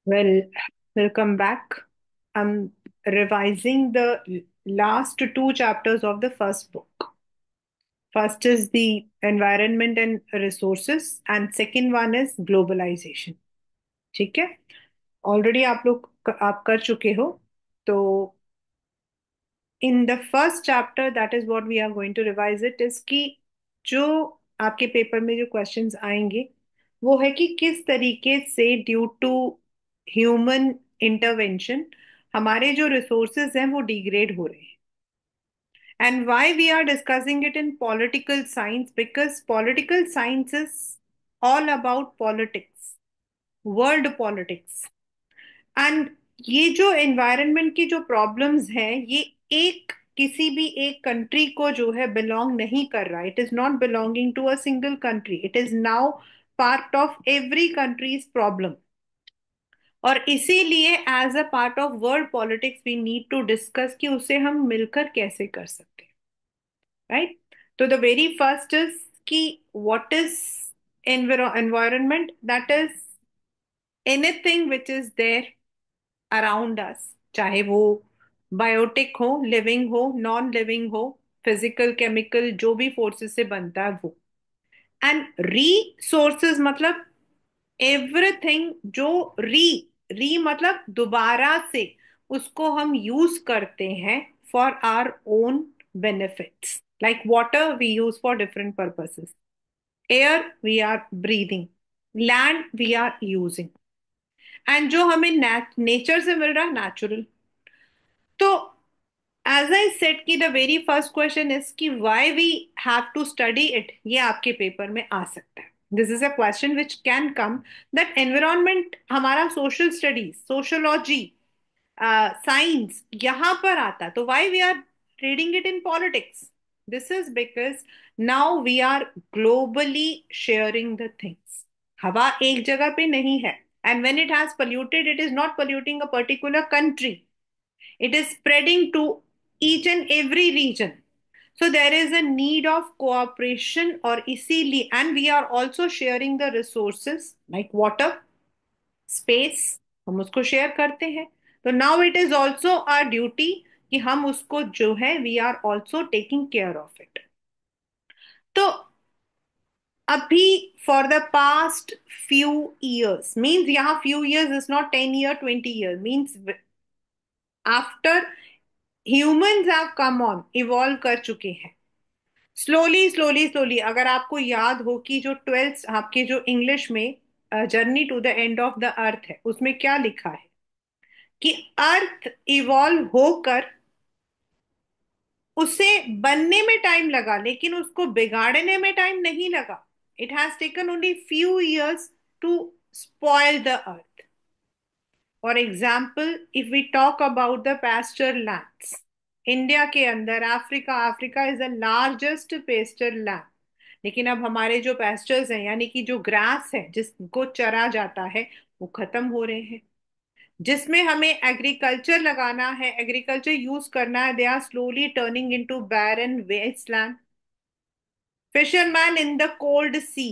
Well, welcome back. I'm revising the last two chapters of the first book. First is the environment and resources, and second one is globalization. ठीक है? Already आप कर चुके हो. तो in the first chapter that is what we are going to revise it is कि जो आपके पेपर में जो क्वेश्चंस आएंगे वो है कि किस तरीके से ड्यू टू ह्यूमन इंटरवेंशन हमारे जो रिसोर्सेज हैं वो डिग्रेड हो रहे हैं. And why we are discussing it in political science because political science is all about politics, world politics. And ये जो एनवायरनमेंट की जो प्रॉब्लम्स हैं ये एक किसी भी एक कंट्री को जो है बिलोंग नहीं कर रहा. It is not belonging to a single country. It is now part of every country's problem. और इसीलिए as a part of world politics we need to discuss कि उसे हम मिलकर कैसे कर सकते हैं. राइट. तो द वेरी फर्स्ट इज कि what is environment. That is anything which is there around us, चाहे वो बायोटिक हो, लिविंग हो, नॉन लिविंग हो, फिजिकल केमिकल जो भी फोर्सेस से बनता है वो. एंड रिसोर्सेज मतलब एवरीथिंग जो री री मतलब दोबारा से उसको हम यूज करते हैं for our own benefits. Like water we use for different purposes, air we are breathing, land we are using, and जो हमें नेचर से मिल रहा है नेचुरल. तो एज आई सेड कि the very first question is कि why we have to study it. ये आपके पेपर में आ सकता है. This is a question which can come that environment हमारा सोशल स्टडीज, सोशोलॉजी, साइंस यहाँ पर आता. तो why we are reading it in politics. This is because now we are globally sharing the things. हवा एक जगह पे नहीं है. And when it has polluted it is not polluting a particular country. It is spreading to each and every region. So there is a need of cooperation or easily, and we are also sharing the resources like water, space. हम उसको share करते हैं. तो now it is also our duty कि हम उसको जो है we are also taking care of it. तो अभी for the past few years means यहाँ few years is not 10 year 20 year means after humans have come on evolve कर चुके हैं स्लोली स्लोली स्लोली. अगर आपको याद हो कि जो ट्वेल्थ आपके जो इंग्लिश में journey to the end of the earth है उसमें क्या लिखा है कि अर्थ इवॉल्व होकर उसे बनने में टाइम लगा लेकिन उसको बिगाड़ने में टाइम नहीं लगा. It has taken only few years to spoil the earth. For example if we talk about the pasture lands India के अंदर, Africa Africa is the largest pasture land. लेकिन अब हमारे जो पेस्चर्स हैं यानी कि जो ग्रास है जिसको चरा जाता है वो खत्म हो रहे हैं. जिसमें हमें एग्रीकल्चर लगाना है, एग्रीकल्चर यूज करना है, they are slowly turning into barren wasteland. Fisherman in the cold sea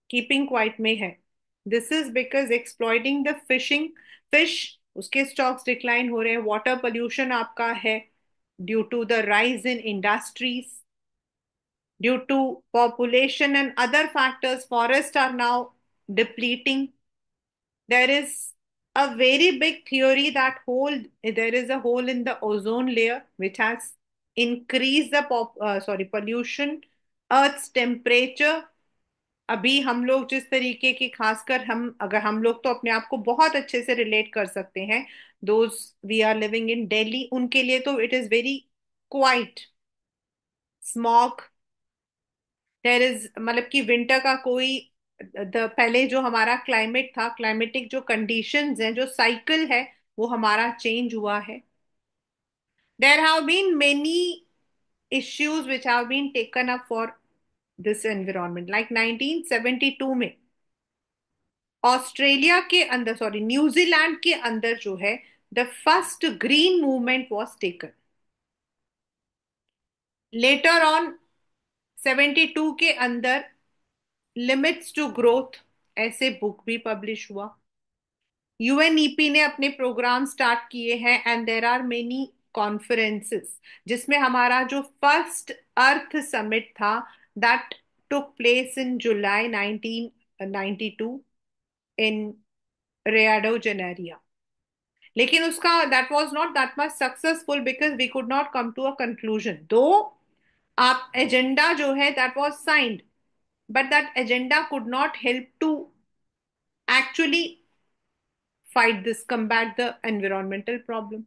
keeping quiet में है. This is because exploiting the fishing fish, उसके स्टॉक्स डिक्लाइन हो रहे हैं. वाटर पोल्यूशन आपका है due to the rise in industries, due to population and other factors. Forests are now depleting. There is a very big theory that there is a hole in the ozone layer which has increased the pollution, earth's temperature. अभी हम लोग जिस तरीके की, खासकर हम, अगर हम लोग तो अपने आप को बहुत अच्छे से रिलेट कर सकते हैं, those we are living in Delhi, उनके लिए तो it is very quite smog. There is मतलब कि विंटर का कोई पहले जो हमारा क्लाइमेट था, क्लाइमेटिक जो कंडीशंस हैं, जो साइकिल है वो हमारा चेंज हुआ है. There have been many issues which have been taken up for this environment like 1972 में ऑस्ट्रेलिया के अंदर, सॉरी न्यूजीलैंड के अंदर जो है the first green movement was taken. Later on 72 के अंदर लिमिट्स टू ग्रोथ ऐसे बुक भी पब्लिश हुआ. यूएनईपी ने अपने प्रोग्राम स्टार्ट किए हैं, and there are many conferences, जिसमें हमारा जो फर्स्ट अर्थ समिट था, that took place in July 1992 in Rio de Janeiro. लेकिन उसका that was not that much successful because we could not come to a conclusion, though आप agenda जो है that was signed, but that agenda could not help to actually fight this, combat the environmental problem.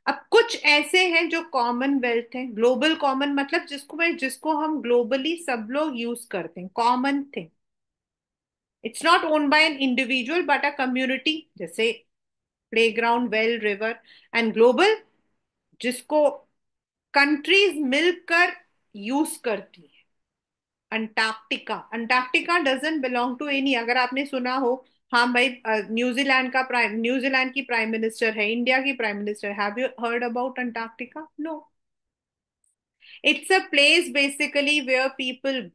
अब कुछ ऐसे हैं जो Commonwealth है, global common मतलब जिसको हम ग्लोबली सब लोग यूज करते हैं, common thing. It's not own by an individual but a community, जैसे playground, well, river. And global, जिसको कंट्रीज मिलकर यूज करती है। Antarctica, Antarctica doesn't belong to any, अगर आपने सुना हो, हाँ भाई, न्यूजीलैंड की प्राइम मिनिस्टर है, इंडिया की prime minister, have you heard about Antarctica? No. It's a place basically where people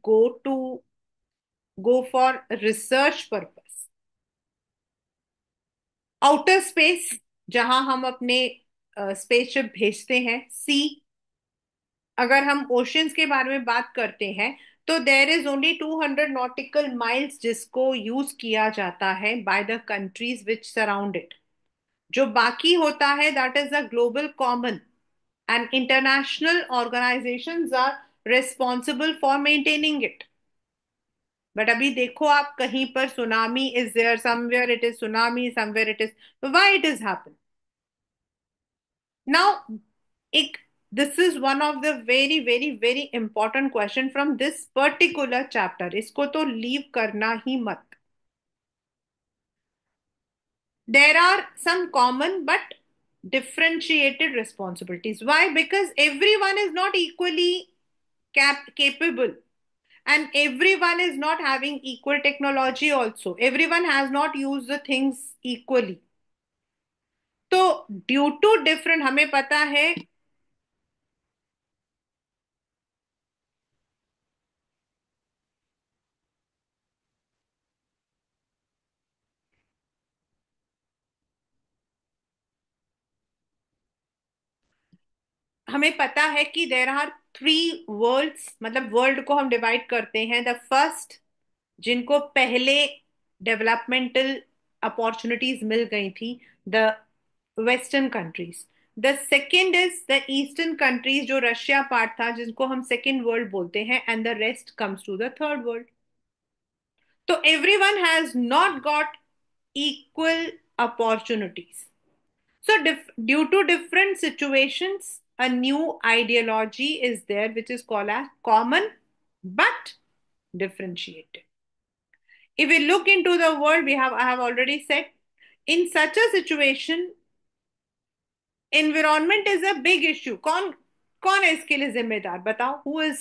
go for research purpose. Outer space, जहां हम अपने स्पेसशिप भेजते हैं। सी, अगर हम ओशियंस के बारे में बात करते हैं, तो there is only 200 nautical miles जिसको यूज किया जाता है by the countries which surround it. जो बाकी होता है that is the global common, and international organisations are responsible for maintaining it. But अभी देखो आप, कहीं पर tsunami is there, somewhere it is tsunami, somewhere it is, why it is happen now? एक, this is one of the very very very important question from this particular chapter, इसको तो leave करना ही मत। There are some common but differentiated responsibilities. Why? Because everyone is not equally capable, and everyone is not having equal technology also. Everyone has not used the things equally. तो due to different, हमें पता है, हमें पता है कि there are three world's, मतलब world को हम डिवाइड करते हैं। द फर्स्ट, जिनको पहले डेवलपमेंटल अपॉर्चुनिटीज मिल गई थी, the western countries. The second is the eastern countries, जो रशिया पार्ट था, जिनको हम सेकेंड वर्ल्ड बोलते हैं, and the rest comes to the third world. तो everyone has not got equal opportunities. So, due to different situations, a new ideology is there, which is called as common but differentiated. If we look into the world, I have already said, in such a situation, environment is a big issue. कौन है इसके लिए जिम्मेदार, बताओ? Who is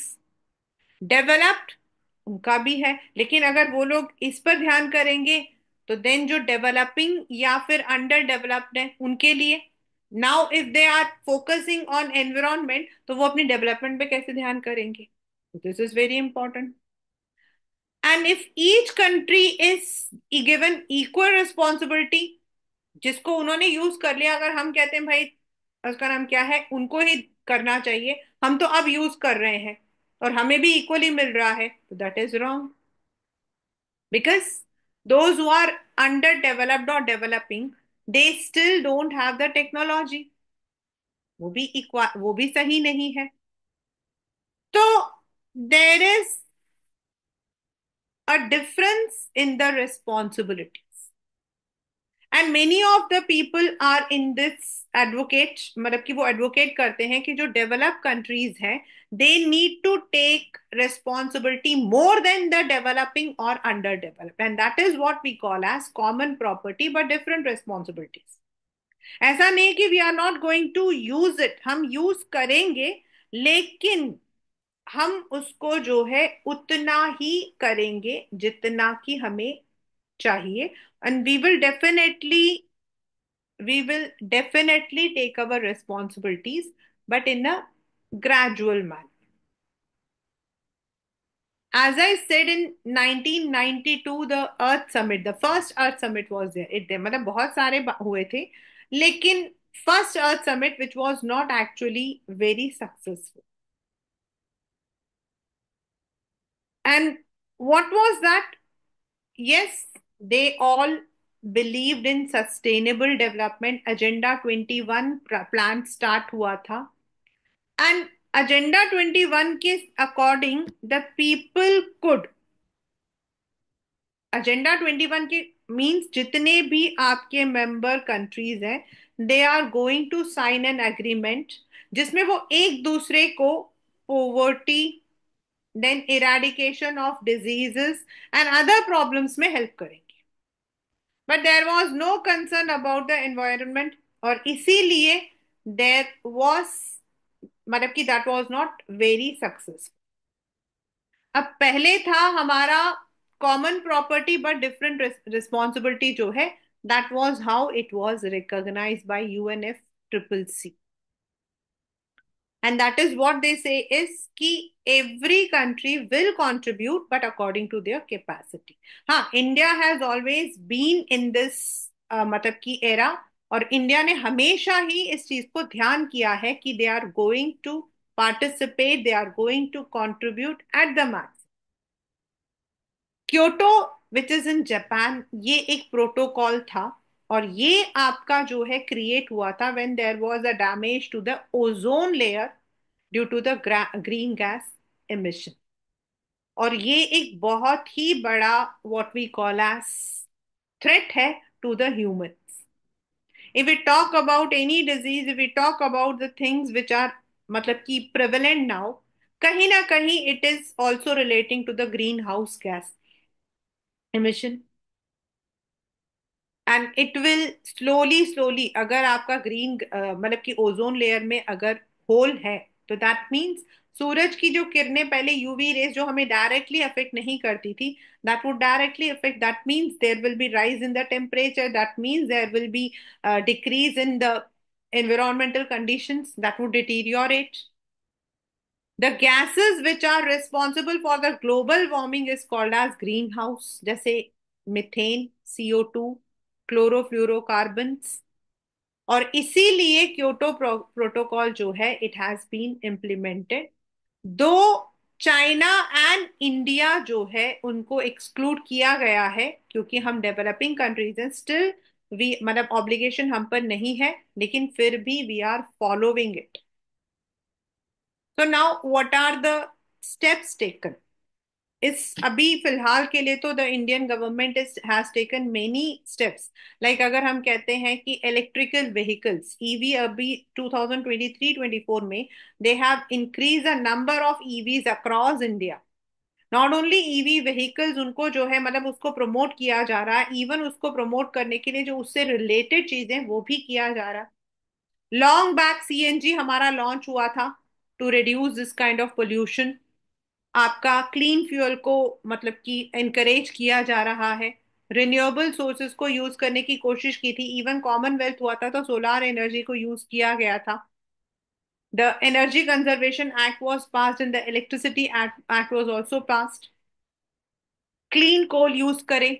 developed? उनका भी है, लेकिन अगर वो लोग इस पर ध्यान करेंगे, तो देन जो डेवलपिंग या फिर अंडर डेवलप्ड है उनके लिए, now if they are focusing on environment, तो वो अपनी डेवलपमेंट पे कैसे ध्यान करेंगे? This is very important. And if each country is given equal responsibility, जिसको उन्होंने यूज कर लिया, अगर हम कहते हैं भाई उसका नाम क्या है, उनको ही करना चाहिए, हम तो अब यूज कर रहे हैं और हमें भी इक्वली मिल रहा है, तो that is wrong. Because those who are underdeveloped or developing, they still don't have the technology. वो भी सही नहीं है। तो there is a difference in the responsibilities, and many of the people are in this advocate, मतलब कि वो advocate करते हैं कि जो डेवलप कंट्रीज हैं, they need to take responsibility more than the developing or underdeveloped, and that is what we call as common property but different responsibilities. ऐसा नहीं कि we are not going to use it, हम use करेंगे, लेकिन हम उसको जो है उतना ही करेंगे जितना कि हमें चाहिए। And we will definitely take our responsibilities, but in a gradual manner. As I said, in 1992, the Earth Summit, the first Earth Summit was there. मतलब बहुत सारे हुए थे, लेकिन first Earth Summit, which was not actually very successful. And what was that? Yes, they all believed in sustainable development. Agenda 21 plan start हुआ था. And Agenda 21 के according, the people could, agenda 21 के मींस जितने भी आपके member countries हैं, they are going to sign an agreement जिसमें वो एक दूसरे को poverty, then eradication of diseases and other problems में हेल्प करेंगे. But there was no concern about the environment, और इसीलिए देयर वाज, मतलब कि that was not very successful. अब पहले था हमारा common property but different responsibility जो है, that was how it was recognised by UNF triple C. And that is what they say is कि every country will contribute but according to their capacity. हाँ, India has always been in this मतलब की era, और India ने हमेशा ही इस चीज को ध्यान किया है कि they are going to participate, they are going to contribute at the max. Kyoto which is in Japan, ये एक प्रोटोकॉल था, और ये आपका जो है क्रिएट हुआ था when there was a damage to the ozone layer due to the green gas emission. और ये एक बहुत ही बड़ा what we call as threat है to the humans. If we talk about any disease, if we talk about the things which are मतलब कि prevalent now, कहीं ना कहीं it is also relating to the green house gas emission. And it will slowly slowly, अगर आपका green मतलब कि ozone layer में अगर होल है, तो दैट मीन्स सूरज की जो किरणें पहले यूवी रेज जो हमें डायरेक्टली अफेक्ट नहीं करती थी, that would directly affect, that means there will be rise in the temperature, that means there will be decrease in the environmental conditions that would deteriorate. The gases which are responsible for the global warming is called as greenhouse, जैसे methane, CO2, chlorofluorocarbons. और इसीलिए Kyoto protocol जो है it has been implemented. Though China and India जो है उनको exclude किया गया है क्योंकि हम डेवलपिंग कंट्रीज हैं, स्टिल वी मतलब ऑब्लिगेशन हम पर नहीं है, लेकिन फिर भी we are following it. So now what are the steps taken. इस अभी फिलहाल के लिए तो the Indian government is has taken many steps. Like अगर हम कहते हैं कि इलेक्ट्रिकल व्हीकल्स ईवी, अभी 2023-24 में they have increase a number of EVs across India. Not only EV vehicles, उनको जो है मतलब उसको प्रमोट किया जा रहा है, इवन उसको प्रमोट करने के लिए जो उससे रिलेटेड चीजें वो भी किया जा रहा है. लॉन्ग बैक सीएनजी हमारा लॉन्च हुआ था to reduce this kind of pollution. आपका क्लीन फ्यूल को मतलब कि एनकरेज किया जा रहा है. रिन्यूएबल सोर्सेज को यूज करने की कोशिश की थी, इवन कॉमनवेल्थ हुआ था तो सोलार एनर्जी को यूज किया गया था. The energy conservation act was passed and the electricity act was also passed. Clean coal use करें,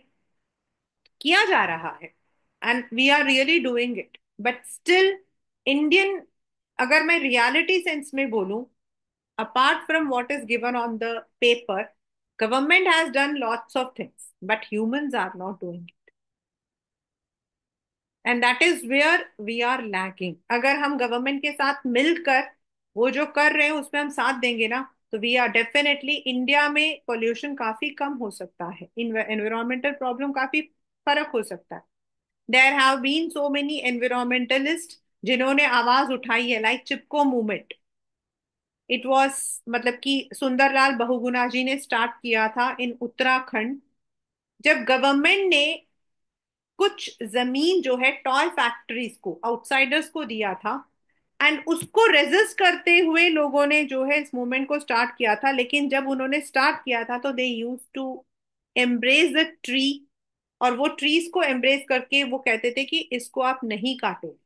किया जा रहा है, and we are really doing it. But still Indian, अगर मैं रियलिटी सेंस में बोलूं, apart from what is given on the paper, government has done lots of things, but humans are not doing it. And that is where we are lacking. अगर हम government के साथ मिलकर वो जो कर रहे हैं उसमें हम साथ देंगे ना, तो वी आर डेफिनेटली, इंडिया में पोल्यूशन काफी कम हो सकता है, एनवायरमेंटल प्रॉब्लम काफी फर्क हो सकता है. There have been so many environmentalist जिन्होंने आवाज उठाई है, like Chipko movement. It was मतलब कि सुंदरलाल बहुगुणा जी ने स्टार्ट किया था इन उत्तराखंड. जब गवर्नमेंट ने कुछ जमीन जो है टॉय फैक्ट्रीज को, आउटसाइडर्स को दिया था, एंड उसको रेजिस्ट करते हुए लोगों ने जो है इस मूवमेंट को स्टार्ट किया था. लेकिन जब उन्होंने स्टार्ट किया था तो they use to embrace the tree, और वो ट्रीज को एम्ब्रेस करके वो कहते थे कि इसको आप नहीं काटो.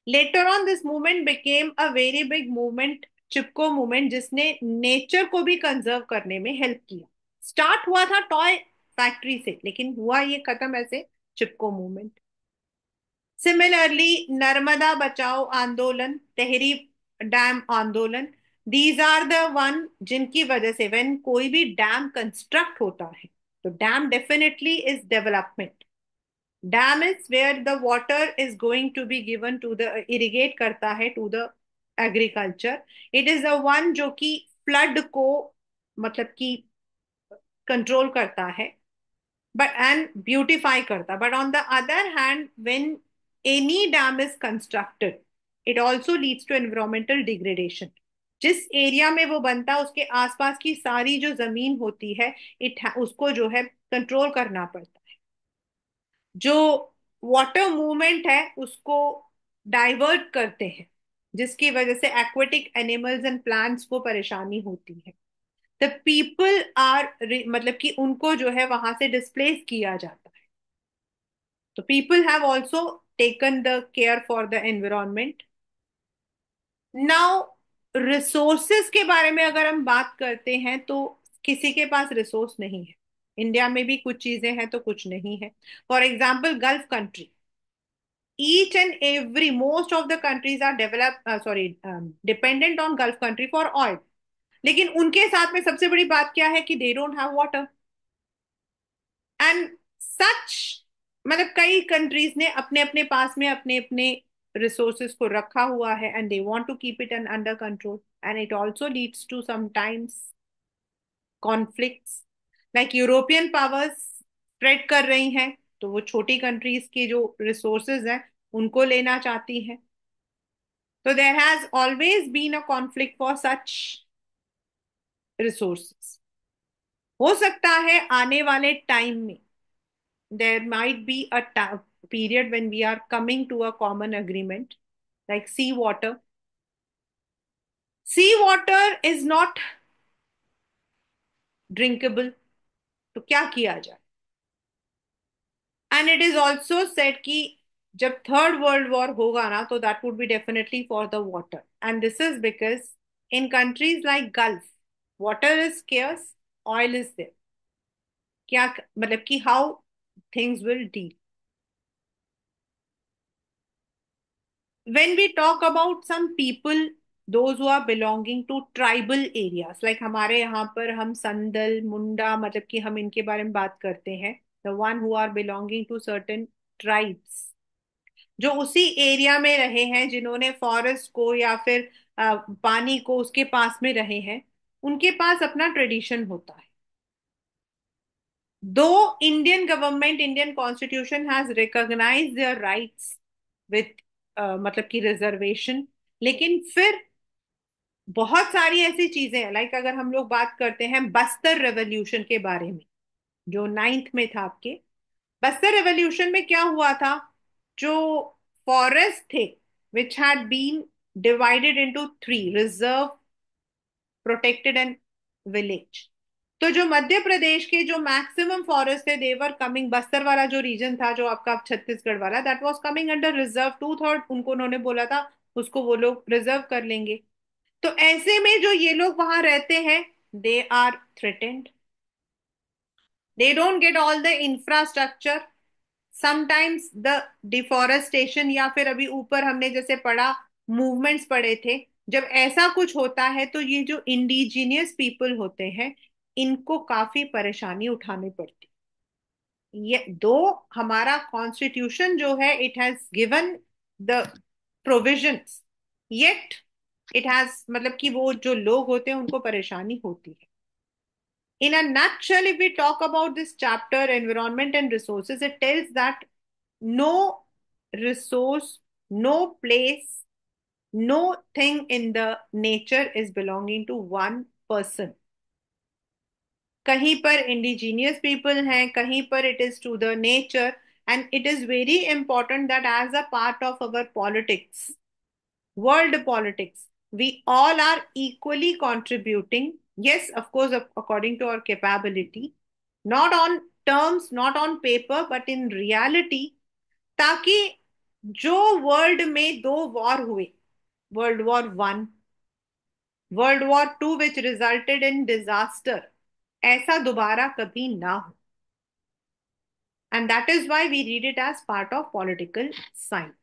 Later on this movement became a very big movement, Chipko movement, जिसने नेचर को भी कंजर्व करने में हेल्प किया. स्टार्ट हुआ था टॉय फैक्ट्री से, लेकिन हुआ ये खत्म ऐसे, चिपको मूवमेंट। सिमिलरली नर्मदा बचाओ आंदोलन, तेहरी डैम आंदोलन, दीज आर द वन जिनकी वजह से व्हेन कोई भी डैम कंस्ट्रक्ट होता है, तो dam definitely is development. Dam is where the water is going to be given to the, irrigate करता है to the agriculture. It is the one जो कि फ्लड को मतलब कि कंट्रोल करता है, but and beautify karta. But on the other hand, when any dam is constructed, it also leads to environmental degradation. जिस एरिया में वो बनता है उसके आसपास की सारी जो जमीन होती है, उसको जो है कंट्रोल करना पड़ता है। जो वाटर मूवमेंट है उसको डाइवर्ट करते हैं, जिसकी वजह से एक्वेटिक एनिमल्स एंड प्लांट्स को परेशानी होती है। द पीपल आर मतलब कि उनको जो है वहां से डिस्प्लेस किया जाता है। तो people have also taken the care for the environment. Now resources के बारे में अगर हम बात करते हैं तो किसी के पास रिसोर्स नहीं है। इंडिया में भी कुछ चीजें हैं तो कुछ नहीं है। For example gulf country, each and every most of the countries are developed sorry dependent on Gulf country for oil। लेकिन उनके साथ में सबसे बड़ी बात क्या है कि they don't have water. And such मतलब कई कंट्रीज ने अपने अपने पास में अपने अपने रिसोर्सेज को रखा हुआ है, and they want to keep it under control, and it also leads to sometimes conflicts. Like European powers spread कर रही हैं, तो वो छोटी कंट्रीज के जो रिसोर्सेज हैं उनको लेना चाहती हैं। तो there has always been a conflict for such resources. हो सकता है आने वाले टाइम में there might be a period when we are coming to a common agreement, like sea water. Sea water is not drinkable, तो क्या किया जाए? And it is also said कि जब थर्ड वर्ल्ड वॉर होगा ना, तो that would be definitely for the water, and this is because in countries like Gulf water is scarce, oil is there। क्या मतलब कि how things will deal when we talk about some people, those who are belonging to tribal areas, like हमारे यहाँ पर हम संदल मुंडा मतलब कि हम इनके बारे में बात करते हैं। the one who are belonging to certain tribes, जो उसी एरिया में रहे हैं, जिन्होंने फॉरेस्ट को या फिर पानी को उसके पास में रहे हैं, उनके पास अपना ट्रेडिशन होता है। Though Indian government, Indian constitution has recognise their rights with मतलब कि रिजर्वेशन, लेकिन फिर बहुत सारी ऐसी चीजें हैं। लाइक अगर हम लोग बात करते हैं बस्तर रेवोल्यूशन के बारे में, जो नाइन्थ में था आपके, बस्तर रेवोल्यूशन में क्या हुआ था? जो फॉरेस्ट थे which had been divided into three, reserve, protected and village. तो जो मध्य प्रदेश के जो मैक्सिमम फॉरेस्ट थे, देवर कमिंग, बस्तर वाला जो रीजन था जो आपका छत्तीसगढ़ वाला, that was coming under reserve. Two third उनको उन्होंने बोला था उसको वो लोग रिजर्व कर लेंगे। तो ऐसे में जो ये लोग वहां रहते हैं, they are threatened, they don't get all the infrastructure. Sometimes the deforestation, या फिर अभी ऊपर हमने जैसे पढ़ा मूवमेंट्स पढ़े थे, जब ऐसा कुछ होता है तो ये जो इंडिजिनियस पीपल होते हैं इनको काफी परेशानी उठानी पड़ती। ये दो हमारा कॉन्स्टिट्यूशन जो है it has given the provisions, yet it has मतलब कि वो जो लोग होते हैं उनको परेशानी होती है। In a nutshell, if we talk about this chapter, environment and resources, it tells that no resource, no place, no thing in the nature is belonging to one person। कहीं पर इंडिजीनियस पीपल हैं, कहीं पर it is to the nature. And it is very important that as a part of our politics, world politics, we all are equally contributing, yes of course according to our capability, not on terms, not on paper, but in reality, ताकि जो world में दो war हुए, world war 1, world war 2 which resulted in disaster, ऐसा दोबारा कभी ना हो. And that is why we read it as part of political science.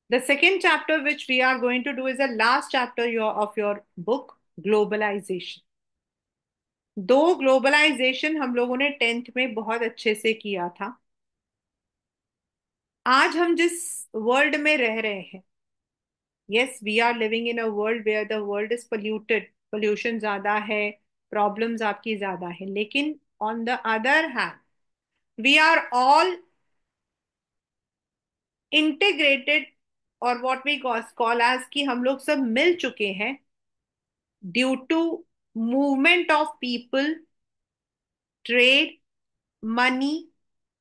The second chapter which we are going to do is the last chapter of your book, globalization. दो globalisation हम लोगों ने tenth में बहुत अच्छे से किया था. आज हम जिस वर्ल्ड में रह रहे हैं, yes we are living in a world where the world is polluted, pollution ज्यादा है, प्रॉब्लम्स आपकी ज्यादा है, लेकिन on the other hand we are all integrated, और व्हाट वी कॉल एज कि हम लोग सब मिल चुके हैं due to movement of people, trade, money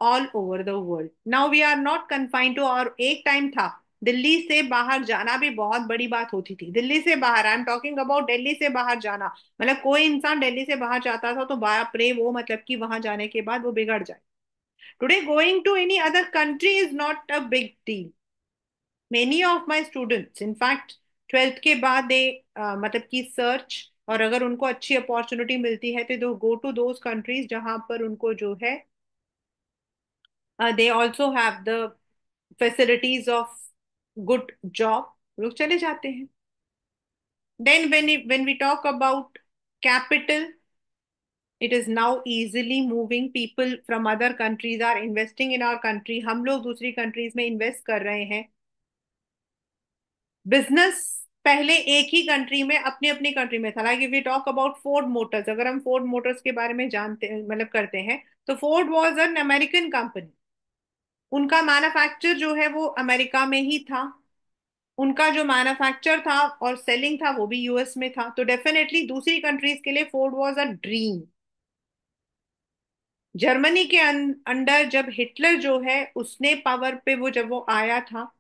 all over the world. Now we are not confined to, और एक टाइम था दिल्ली से बाहर जाना भी बहुत बड़ी बात होती थी. दिल्ली से बाहर, I am talking about Delhi से बाहर जाना, मतलब कोई इंसान दिल्ली से बाहर जाता था तो बाप रे, वो मतलब कि वहां जाने के बाद वो बिगड़ जाए. Today going to any other country is not a big deal. Many of my students in fact twelfth के बाद दे मतलब कि सर्च, और अगर उनको अच्छी अपॉर्चुनिटी मिलती है तो दो गो टू दोज कंट्रीज जहां पर उनको जो है they also have the facilities of good job, लोग चले जाते हैं. Then when we talk about capital, it is now easily moving. People from other countries are investing in our country, हम लोग दूसरी कंट्रीज में इन्वेस्ट कर रहे हैं. बिजनेस पहले एक ही कंट्री में, अपनी अपनी कंट्री में था. Like if we talk about Ford Motors, अगर हम फोर्ड मोटर्स के बारे में जानते मतलब करते हैं, तो Ford was an American company. उनका मैन्युफैक्चर जो है वो अमेरिका में ही था. उनका जो मैन्युफैक्चर था और सेलिंग था वो भी यूएस में था. तो डेफिनेटली दूसरी कंट्रीज के लिए Ford was a dream. Germany के अंडर जब हिटलर जो है उसने पावर पे वो जब वो आया था,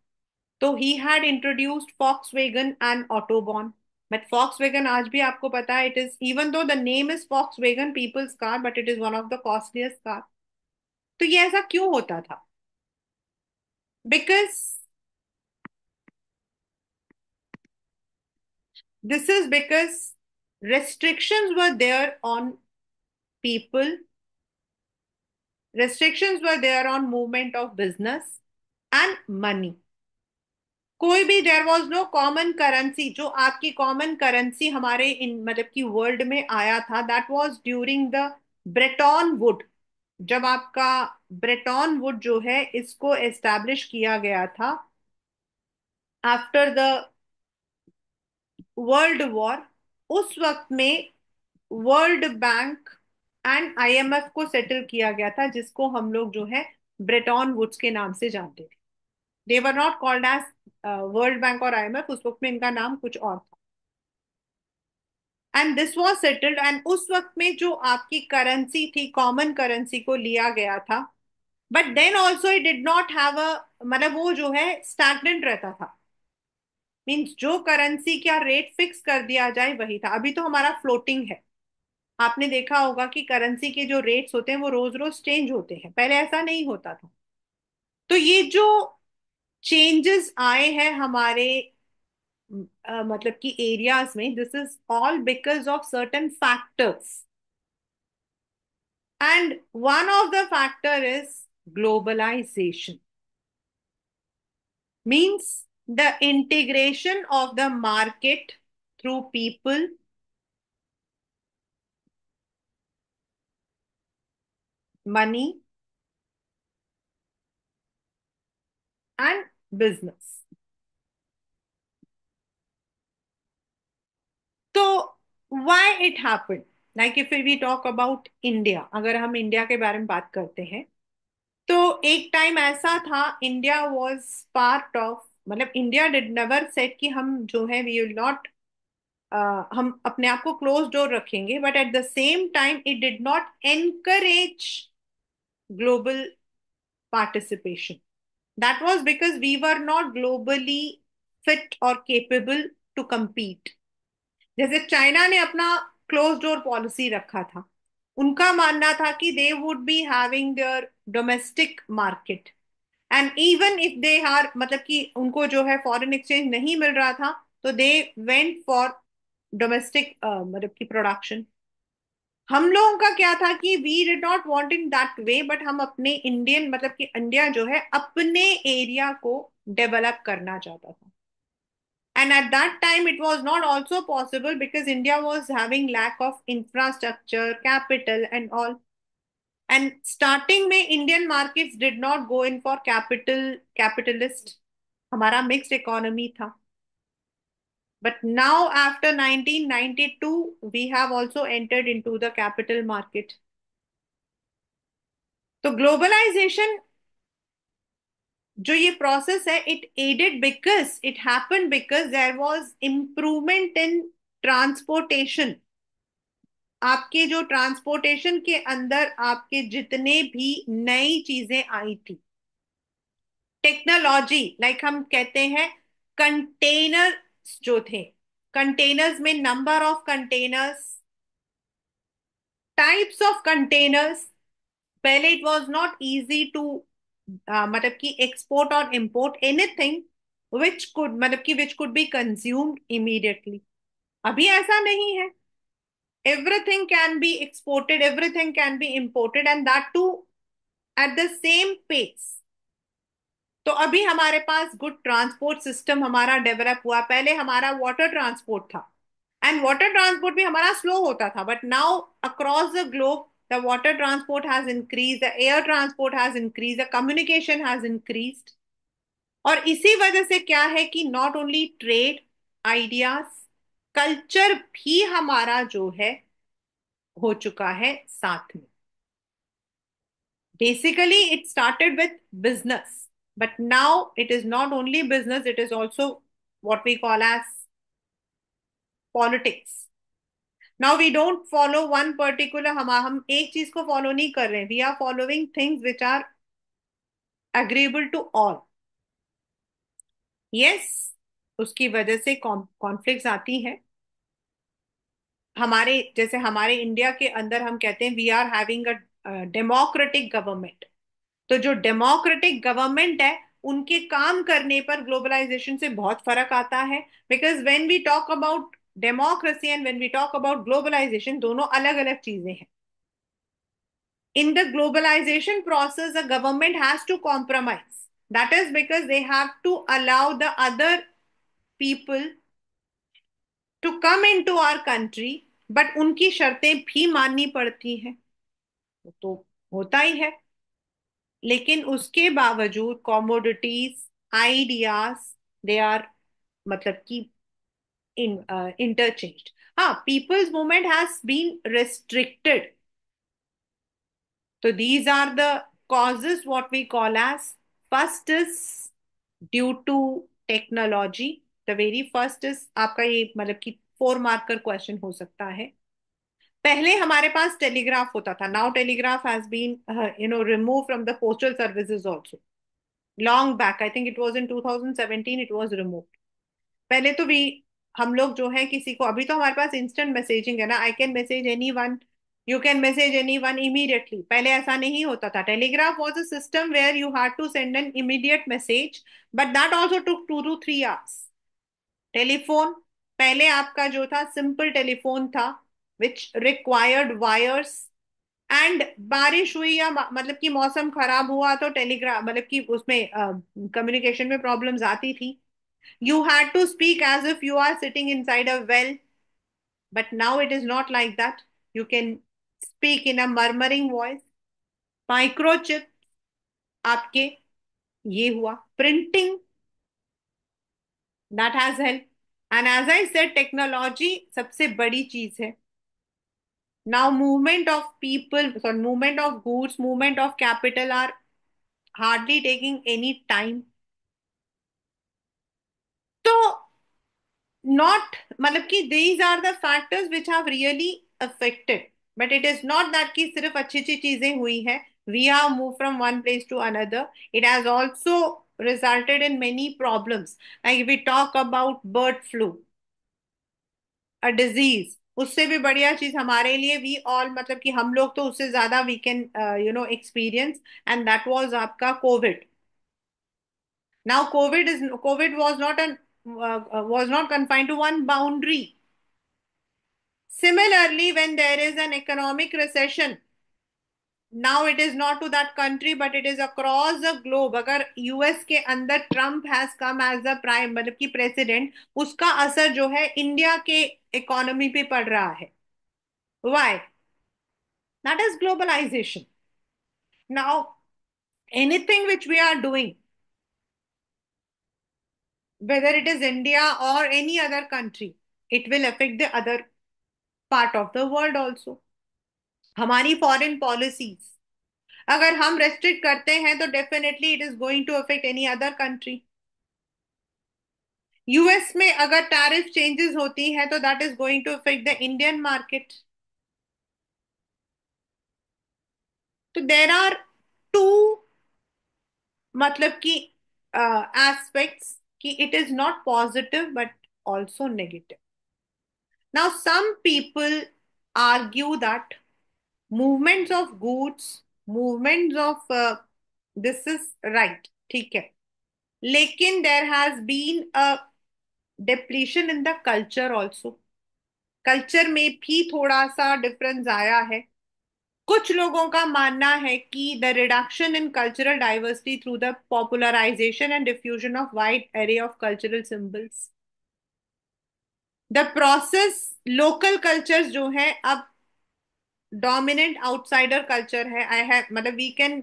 तो he had introduced Volkswagen and autobahn. But Volkswagen आज भी आपको पता है, it is even though the name is Volkswagen people's car, but it is one of the costliest car. तो ये ऐसा क्यों होता था? Because this is because restrictions were there on people, restrictions were there on movement of business and money. कोई भी there was no common currency. जो आपकी कॉमन करेंसी हमारे इन मतलब की वर्ल्ड में आया था, that was during the Brayton would. जब आपका ब्रेटॉन वुड जो है इसको एस्टैब्लिश किया गया था आफ्टर द वर्ल्ड वॉर, उस वक्त में वर्ल्ड बैंक एंड आईएमएफ को सेटल किया गया था, जिसको हम लोग जो है ब्रेटॉन वुड्स के नाम से जानते थे. They were not called as World Bank और आईएमएफ, उस वक्त में इनका नाम कुछ और था. And this was settled, and उस वक्त में जो आपकी करेंसी थी, कॉमन करेंसी को लिया गया था. But then also it did not have a, मतलब वो जो है स्टैग्नेंट रहता था. मीन्स जो करेंसी का रेट फिक्स कर दिया जाए वही था. अभी तो हमारा फ्लोटिंग है. आपने देखा होगा कि करेंसी के जो रेट्स होते हैं वो रोज रोज चेंज होते हैं, पहले ऐसा नहीं होता था. तो ये जो चेंजेस आए हैं हमारे मतलब कि एरियाज में, this is all because of certain factors. And one of the factor is globalisation. Means the integration of the market through people, money and business. तो why it happened? Like if we talk about India, अगर हम India के बारे में बात करते हैं, तो एक टाइम ऐसा था, इंडिया वाज पार्ट ऑफ, मतलब इंडिया डिड नेवर सेट कि हम जो है वी विल नॉट, हम अपने आप को क्लोज डोर रखेंगे. But at the same time it did not encourage global participation. That was because we were not globally fit और केपेबल टू compete. जैसे चाइना ने अपना क्लोज डोर पॉलिसी रखा था. उनका मानना था कि they would be having their domestic market and even if they are, मतलब कि उनको जो है फॉरेन एक्सचेंज नहीं मिल रहा था, तो दे वेंट फॉर डोमेस्टिक, मतलब की प्रोडक्शन। हम लोगों का क्या था कि we did not want in that way, but हम अपने इंडियन, मतलब कि इंडिया जो है अपने एरिया को डेवलप करना चाहता था। And at that time, it was not also possible because India was having lack of infrastructure, capital, and all. And starting में Indian markets did not go in for capitalist. हमारा mixed economy था. But now after 1992, we have also entered into the capital market. तो globalisation जो ये process है, it added because it happened because there was improvement in transportation. आपके जो transportation के अंदर आपके जितने भी नई चीजें आई थी, टेक्नोलॉजी, लाइक हम कहते हैं कंटेनर्स जो थे, कंटेनर्स में number of containers, types of containers. पहले it was not easy to, मतलब कि एक्सपोर्ट और इंपोर्ट एनीथिंग विच कुड, मतलब कि which could be consumed immediately. अभी ऐसा नहीं है, everything can be exported, everything can be imported, and that too at the same pace। तो अभी हमारे पास गुड ट्रांसपोर्ट सिस्टम हमारा डेवलप हुआ। पहले हमारा वाटर ट्रांसपोर्ट था, एंड वाटर ट्रांसपोर्ट भी हमारा स्लो होता था, but now across the globe the water transport has increase, the air transport has increase, the communication has increased. और इसी वजह से क्या है कि not only trade, ideas, culture भी हमारा जो है हो चुका है साथ में। Basically, it started with business, but now it is not only business, it is also what we call as politics. Now we don't follow one particular, हम एक चीज को follow नहीं कर रहे हैं, we are following things which are agreeable to all. Yes, उसकी वजह से कॉन्फ्लिक्ट्स आती हैं। हमारे जैसे हमारे इंडिया के अंदर हम कहते हैं we are having a democratic government. तो जो डेमोक्रेटिक गवर्नमेंट है, उनके काम करने पर ग्लोबलाइजेशन से बहुत फर्क आता है। Because when we talk about democracy and when we talk about globalisation, दोनों अलग अलग चीजें हैं। In the globalisation process the government has to compromise, that is because they have to allow the other people to come in to our country, but उनकी शर्तें भी माननी पड़ती हैं। तो होता ही है। लेकिन उसके बावजूद कॉमोडिटीज, आइडियाज, दे आर, मतलब कि इंटरचेंज्ड। हाँ, people's movement has been restricted। तो these are the causes what we call as, first is due to technology। the very first is आपका ये, मतलब कि 4 मार्कर क्वेश्चन हो सकता है। पहले हमारे पास टेलीग्राफ होता था, now telegraph has been remove from the postal services also. Long back, I think it was in 2017 it was removed. पहले तो भी हम लोग जो है किसी को, अभी तो हमारे पास इंस्टेंट मैसेजिंग है ना, I can message anyone, you can message anyone immediately. पहले ऐसा नहीं होता था। Telegraph was a system where you had to send an immediate message, but that also took 2 to 3 hours। Telephone, पहले आपका जो था सिंपल टेलीफोन था, विच रिक्वायर्ड वायर्स। एंड बारिश हुई या मतलब कि मौसम खराब हुआ तो टेलीग्राफ, मतलब कि उसमें कम्युनिकेशन में प्रॉब्लम्स आती थी। You had to speak as if you are sitting inside a well, but now it is not like that. You can speak in a murmuring voice. Microchip आपके, ये हुआ printing, that has helped। And as I said, technology सबसे बड़ी चीज है। Now movement of people, sorry, movement of goods, movement of capital are hardly taking any time। तो not, मतलब कि these are the factors which have really affected, but it is not that कि सिर्फ अच्छी अच्छी चीजें हुई हैं। We have moved from one place to another, it has also resulted in many problems। like if we talk about bird flu, a disease, उससे भी बढ़िया चीज हमारे लिए, वी ऑल, मतलब कि हम लोग तो उससे ज्यादा we can experience, and that was आपका COVID. Now COVID was not confined to one boundary. Similarly, when there is an economic recession, now it is not to that country but it is across the globe. अगर US के अंदर Trump has come as a prime मतलब कि president, उसका असर जो है India के इकोनॉमी पे पड़ रहा है. Why? That is globalization. Now, anything which we are doing, whether it is India or any other country, it will affect the other part of the world also. हमारी फॉरेन पॉलिसीज अगर हम restrict करते हैं तो definitely it is going to affect any other country. US में अगर tariff changes होती हैं तो that is going to affect the Indian market. तो देर आर टू मतलब कि एस्पेक्ट्स कि it is not positive but also negative. Now some people argue that movements of goods, movements of this is right, ठीक है, लेकिन there has been a depletion in the culture also. Culture में भी थोड़ा सा difference आया है. कुछ लोगों का मानना है कि the reduction in cultural diversity through the popularisation and diffusion of wide array of cultural symbols, the process, local cultures जो है अब डोमिनेंट आउटसाइडर कल्चर है. आई हैव मतलब we can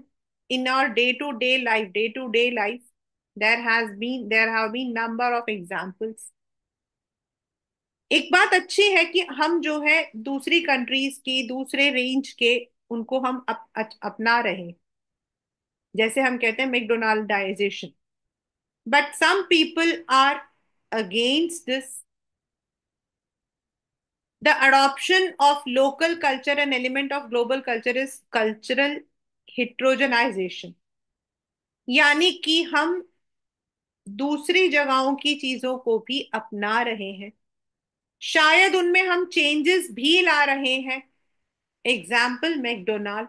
in our day to day life there have been number of examples. एक बात अच्छी है कि हम जो है दूसरी कंट्रीज की दूसरे रेंज के उनको हम अपना रहे हैं. जैसे हम कहते हैं McDonaldisation. But some people are against this. The adoption of local culture and element of global culture is cultural heterogenization. यानी कि हम दूसरी जगहों की चीजों को भी अपना रहे हैं. शायद उनमें हम चेंजेस भी ला रहे हैं. Example McDonald.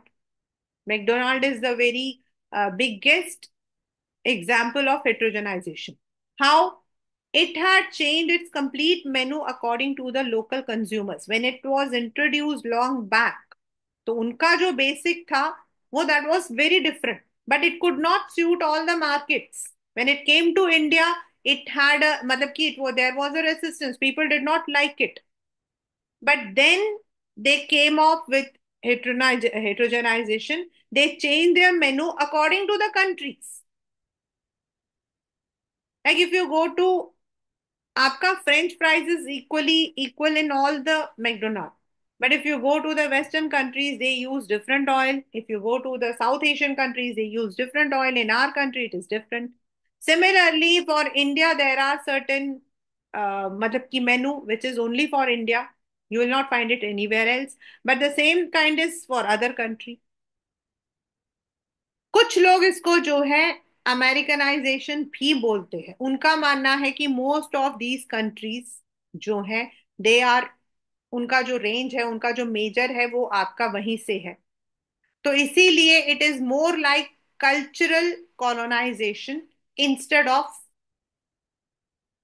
McDonald is the very biggest example of heterogenization. How it had changed its complete menu according to the local consumers. When it was introduced long back, तो उनका जो basic था वो that was very different, but it could not suit all the markets. When it came to India, it had a मतलब कि there was a resistance. People did not like it. But then they came up with heterogenization. They changed their menu according to the countries. Like if you go to आपका French fries is equal in all the McDonald's. But if you go to the Western countries, they use different oil. If you go to the South Asian countries, they use different oil. In our country, it is different. Similarly, for India, there are certain मतलब की menu which is only for India. You will not find it anywhere else. But the same kind is for other country. कुछ लोग इसको जो है Americanisation भी बोलते हैं. उनका मानना है कि मोस्ट ऑफ दीज कंट्रीज जो है दे आर, उनका जो रेंज है, उनका जो मेजर है वो आपका वहीं से है. तो इसीलिए it is more like cultural colonisation instead of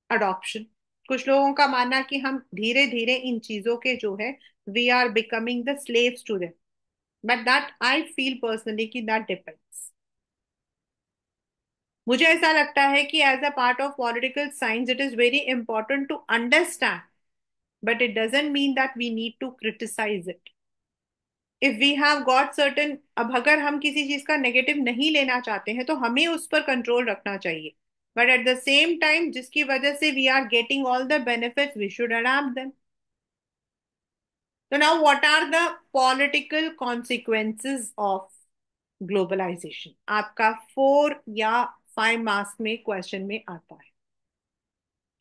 adoption. कुछ लोगों का मानना कि हम धीरे धीरे इन चीजों के जो है we are becoming the slaves to them. But that I feel personally कि दैट डिपेंड्स. मुझे ऐसा लगता है कि as a part of political science it is very important to understand, but it doesn't mean that we need to criticise it. If we have got certain, अब अगर हम किसी चीज का नेगेटिव नहीं लेना चाहते हैं तो हमें उस पर कंट्रोल रखना चाहिए. But at the same time जिसकी वजह से we are getting all the benefits we should adopt them. तो now what are the political consequences of globalisation, आपका 4 या 5 मार्क्स में क्वेश्चन में आता है.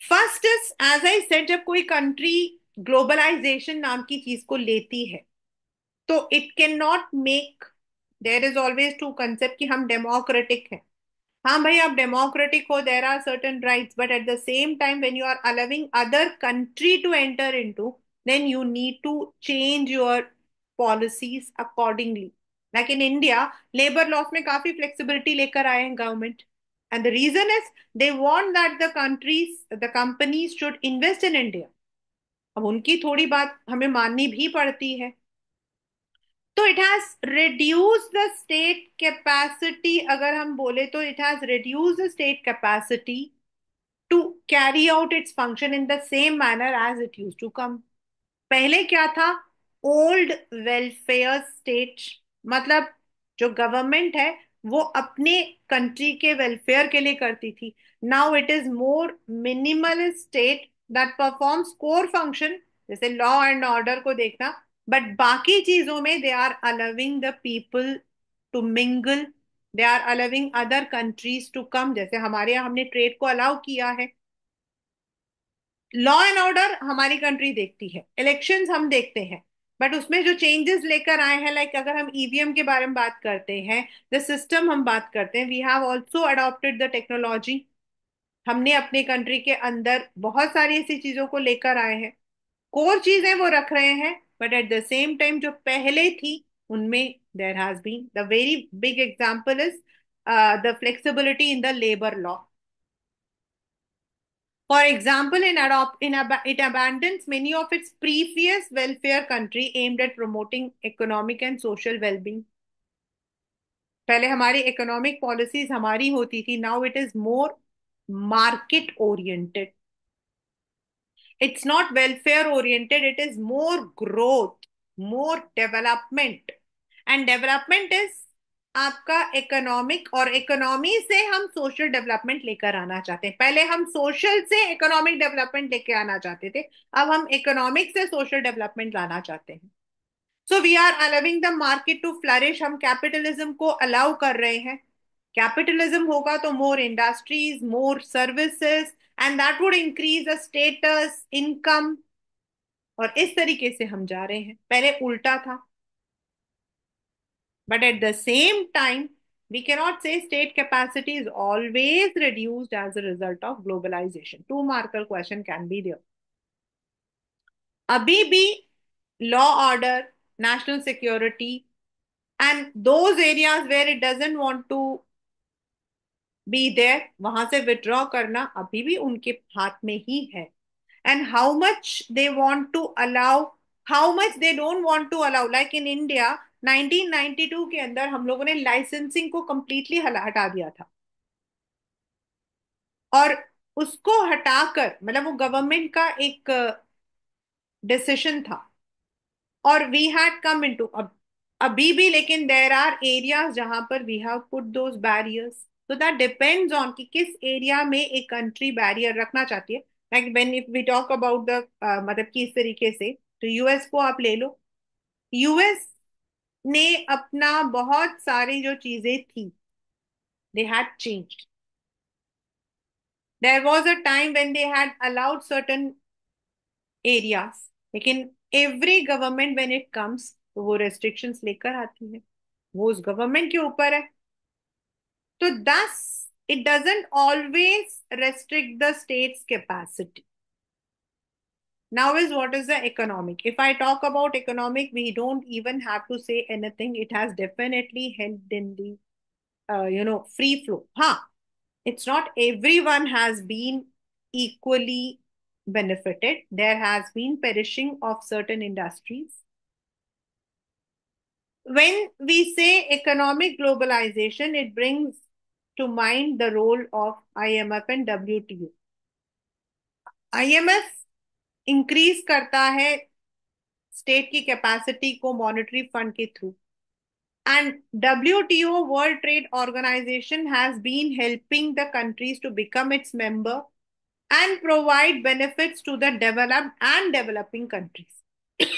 First is as I said, जब कोई कंट्री ग्लोबलाइजेशन नाम की चीज को लेती है तो it can not make, there is always two concept कि हम डेमोक्रेटिक हैं. हाँ भाई आप डेमोक्रेटिक हो, there are certain rights, but at the same time when you are allowing other country to enter into, then you need to change your policies accordingly. Like in India labour laws में काफी flexibility लेकर आए हैं government. And the reason is they want that the companies should invest in India. अब उनकी थोड़ी बात हमें माननी भी पड़ती है. तो it has reduce the state capacity, अगर हम बोले तो it has reduce the state capacity to carry out its function in the same manner as it use to come. पहले क्या था? ओल्ड वेलफेयर स्टेट, मतलब जो गवर्नमेंट है वो अपने कंट्री के वेलफेयर के लिए करती थी. Now it is more minimal state that performs core function, जैसे लॉ एंड ऑर्डर को देखना, बट बाकी चीजों में they are allowing the people to mingle. They are allowing other countries to come, जैसे हमारे यहाँ हमने ट्रेड को अलाउ किया है. लॉ एंड ऑर्डर हमारी कंट्री देखती है, इलेक्शंस हम देखते हैं, बट उसमें जो चेंजेस लेकर आए हैं, लाइक अगर हम ईवीएम के बारे में बात करते हैं, द सिस्टम हम बात करते हैं, we have also adopted the technology. हमने अपने कंट्री के अंदर बहुत सारी ऐसी चीजों को लेकर आए हैं. कोर चीजें वो रख रहे हैं, but at the same time जो पहले थी उनमें there has been the very big example is the flexibility in the labour law. For example, it abandons many of its previous welfare country aimed at promoting economic and social well-being. पहले हमारी economic policies हमारी होती थी, now it is more market oriented. It's not welfare oriented, it is more growth, more development. And development is आपका economic, और economy से हम social development लेकर आना चाहते हैं. पहले हम सोशल से इकोनॉमिक डेवलपमेंट लेकर आना चाहते थे, अब हम इकोनॉमिक से सोशल डेवलपमेंट लाना चाहते हैं. So we are allowing the market to flourish, हम कैपिटलिज्म को अलाउ कर रहे हैं. कैपिटलिज्म होगा तो more industries, more services, and that would increase the status, income. और इस तरीके से हम जा रहे हैं, पहले उल्टा था. But at the same time, we cannot say state capacity is always reduced as a result of globalization. Two marker question can be there. अभी भी law order, national security, and those areas where it doesn't want to be there, वहां से withdraw करना अभी भी उनके हाथ में ही है. And how much they want to allow, how much they don't want to allow. Like in India 1992 के अंदर हम लोगों ने लाइसेंसिंग को कंप्लीटली हटा दिया था. और उसको हटाकर, मतलब वो गवर्नमेंट का एक डिसीजन था, और वी हैड कम इनटू, अब अभी भी लेकिन देयर आर एरियाज जहां पर we have put those barriers. So that depends on कि किस एरिया में एक कंट्री बैरियर रखना चाहती है. Like when if we talk about the, मतलब कि इस तरीके से, तो यूएस को आप ले लो. यूएस ने अपना बहुत सारी जो चीजें थी, they had changed. There was a time when they had allowed certain areas, लेकिन every government when it comes तो वो रेस्ट्रिक्शंस लेकर आती है, वो उस गवर्नमेंट के ऊपर है. तो thus it doesn't always restrict the state's capacity. Now is what is the economic? If I talk about economic, we don't even have to say anything. It has definitely helped in the free flow. Huh? It's not everyone has been equally benefited. There has been perishing of certain industries. When we say economic globalization, it brings to mind the role of IMF and WTO. IMF increase करता है state की capacity को monetary fund के through, and WTO, World Trade Organization, has been helping the countries to become its member and provide benefits to the developed and developing countries.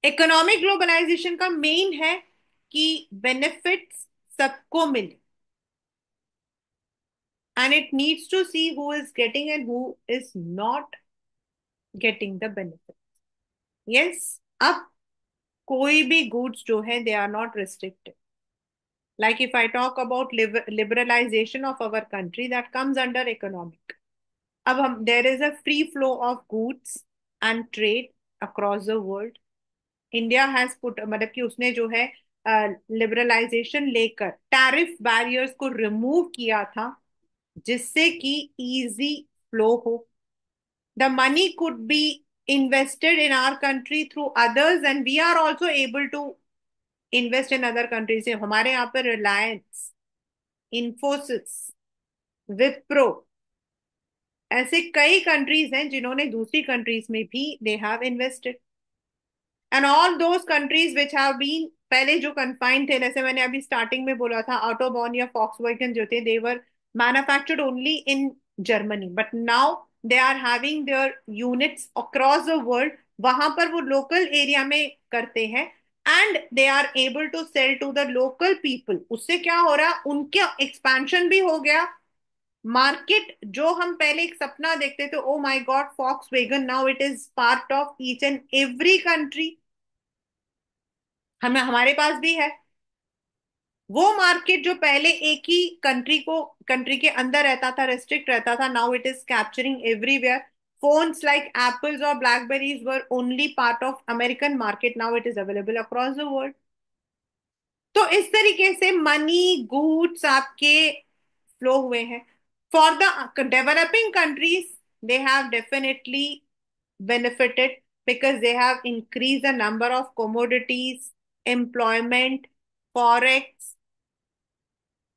Economic globalisation का main है कि benefits सबको मिले, and it needs to see who is getting and who is not getting the benefits. Yes, अब कोई भी goods जो है they are not restricted. Like if I talk about liberalization of our country, that comes under economic. अब हम, there is a free flow of goods and trade across the world. India has put, मतलब कि उसने जो है liberalisation लेकर tariff barriers को remove किया था, जिससे कि इजी फ्लो हो. The money could be invested in our country through others and we are also able to invest in other countries. हमारे यहाँ पे रिलायंस, इंफोसिस, विप्रो, ऐसे कई कंट्रीज हैं जिन्होंने दूसरी कंट्रीज में भी they have invested. And all those countries which have been, पहले जो कन्फाइंड थे, जैसे मैंने अभी स्टार्टिंग में बोला था, ऑटोबॉन या फॉक्सवैगन जो थे, they were manufactured only in Germany, but now they are having their units across the world. वहां पर वो लोकल एरिया में करते हैं and they are able to sell to the local people. उससे क्या हो रहा, उनका एक्सपेंशन भी हो गया. मार्केट जो हम पहले एक सपना देखते थे, oh my God Volkswagen, now it is part of each and every country. हमें हमारे पास भी है. वो मार्केट जो पहले एक ही कंट्री के अंदर रहता था, रेस्ट्रिक्ट रहता था, now it is capturing everywhere. Phones like apples और BlackBerries were only part of American market, now it is available across the world. तो इस तरीके से मनी गुड्स आपके फ्लो हुए हैं. For the developing countries, they have definitely benefited because they have increased the number of commodities, employment, forex.